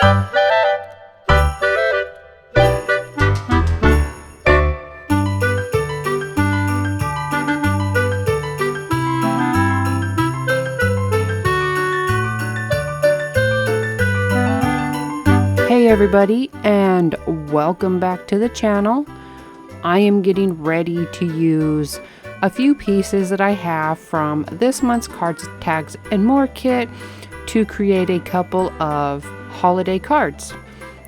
Hey everybody, and welcome back to the channel. I am getting ready to use a few pieces that I have from this month's Cards, Tags, and More kit to create a couple of holiday cards.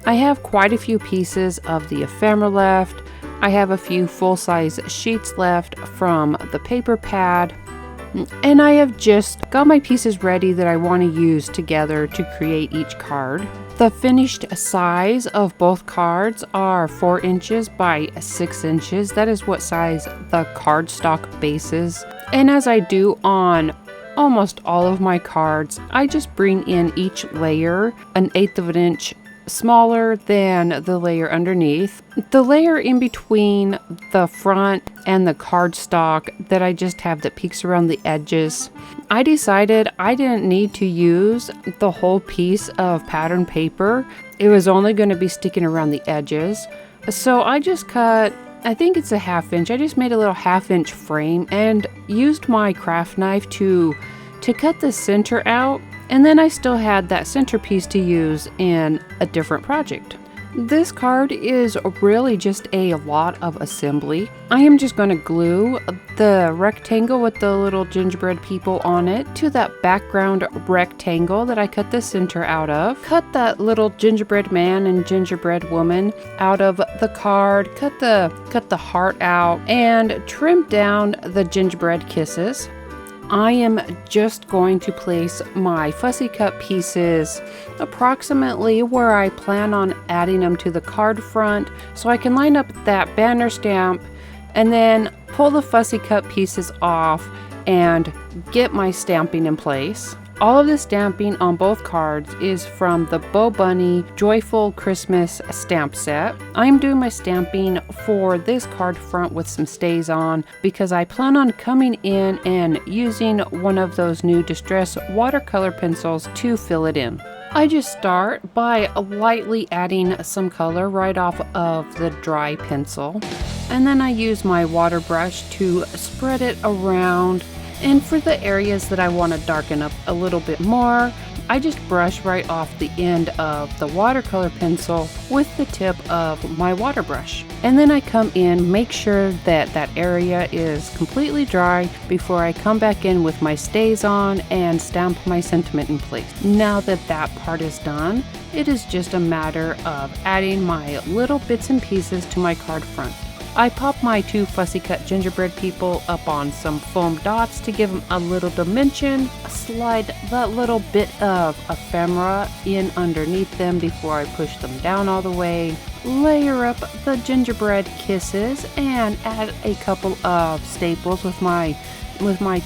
I have quite a few pieces of the ephemera left. I have a few full-size sheets left from the paper pad. And I have just got my pieces ready that I want to use together to create each card. The finished size of both cards are 4 inches by 6 inches. That is what size the cardstock base is. And as I do on almost all of my cards, I just bring in each layer 1/8 of an inch smaller than the layer underneath. The layer in between the front and the cardstock that I just have that peeks around the edges, I decided I didn't need to use the whole piece of pattern paper. It was only going to be sticking around the edges. So I just cut, I think it's a 1/2 inch. I just made a little 1/2 inch frame and used my craft knife to cut the center out. And then I still had that centerpiece to use in a different project. This card is really just a lot of assembly. I am just going to glue the rectangle with the little gingerbread people on it to that background rectangle that I cut the center out of. Cut that little gingerbread man and gingerbread woman out of the card. Cut the heart out and trim down the gingerbread kisses. I am just going to place my fussy cut pieces approximately where I plan on adding them to the card front, so I can line up that banner stamp and then pull the fussy cut pieces off and get my stamping in place. All of the stamping on both cards is from the Bo Bunny Joyful Christmas stamp set. I'm doing my stamping for this card front with some stays on because I plan on coming in and using one of those new Distress watercolor pencils to fill it in. I just start by lightly adding some color right off of the dry pencil, and then I use my water brush to spread it around. And for the areas that I want to darken up a little bit more, I just brush right off the end of the watercolor pencil with the tip of my water brush. And then I come in, make sure that that area is completely dry before I come back in with my stays on and stamp my sentiment in place. Now that that part is done, it is just a matter of adding my little bits and pieces to my card front. I pop my 2 fussy cut gingerbread people up on some foam dots to give them a little dimension. Slide that little bit of ephemera in underneath them before I push them down all the way. Layer up the gingerbread kisses and add a couple of staples with my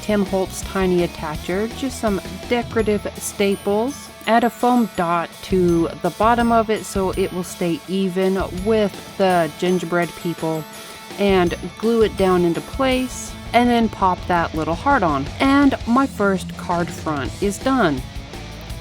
Tim Holtz tiny attacher, just some decorative staples. Add a foam dot to the bottom of it so it will stay even with the gingerbread people, and glue it down into place, and then pop that little heart on. And my first card front is done.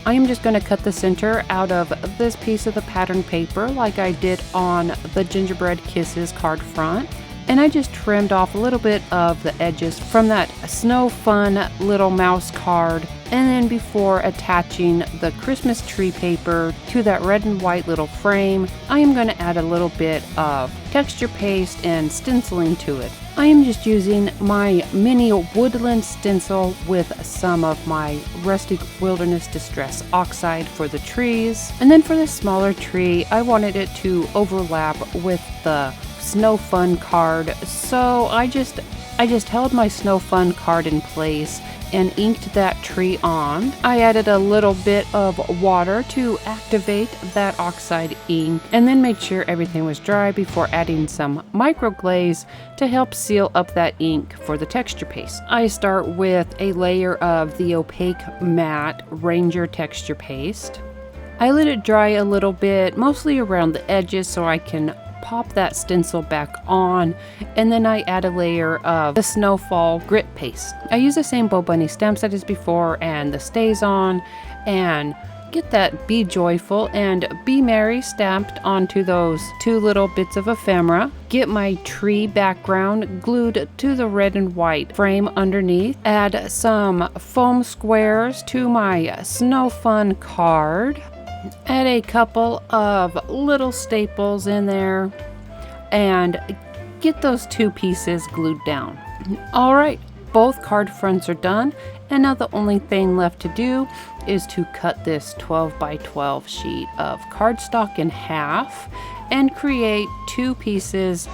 I am just going to cut the center out of this piece of the pattern paper like I did on the gingerbread kisses card front. And I just trimmed off a little bit of the edges from that Snow Fun little mouse card. And then before attaching the Christmas tree paper to that red and white little frame, I am going to add a little bit of texture paste and stenciling to it. I am just using my mini woodland stencil with some of my Rustic Wilderness Distress oxide for the trees. And then for the smaller tree, I wanted it to overlap with the Snow Fun card, so I just held my Snow Fun card in place and inked that tree on. I added a little bit of water to activate that oxide ink, and then made sure everything was dry before adding some microglaze to help seal up that ink for the texture paste. I start with a layer of the opaque matte Ranger texture paste. I let it dry a little bit, mostly around the edges, so I can pop that stencil back on, and then I add a layer of the Snowfall grit paste. I use the same Bo Bunny stamp set as before and the stays on, and get that Be Joyful and Be Merry stamped onto those 2 little bits of ephemera. Get my tree background glued to the red and white frame underneath. Add some foam squares to my Snow Fun card. Add a couple of little staples in there and get those 2 pieces glued down. All right, both card fronts are done, and now the only thing left to do is to cut this 12 by 12 sheet of cardstock in half and create 2 pieces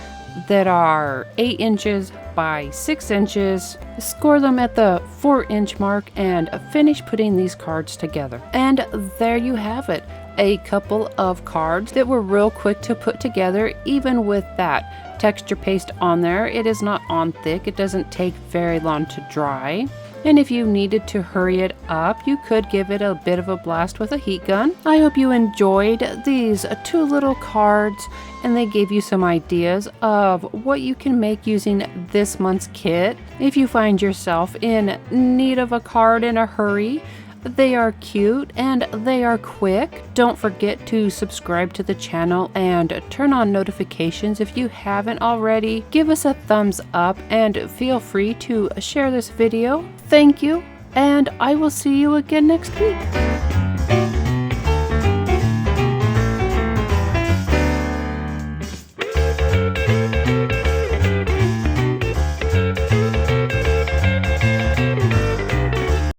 that are 8 inches by 6 inches. Score them at the 4-inch mark and finish putting these cards together. And there you have it, a couple of cards that were real quick to put together, even with that texture paste on there. It is not on thick, it doesn't take very long to dry. And if you needed to hurry it up, you could give it a bit of a blast with a heat gun. I hope you enjoyed these 2 little cards and they gave you some ideas of what you can make using this month's kit. If you find yourself in need of a card in a hurry, they are cute and they are quick. Don't forget to subscribe to the channel and turn on notifications if you haven't already. Give us a thumbs up and feel free to share this video. Thank you, and I will see you again next week.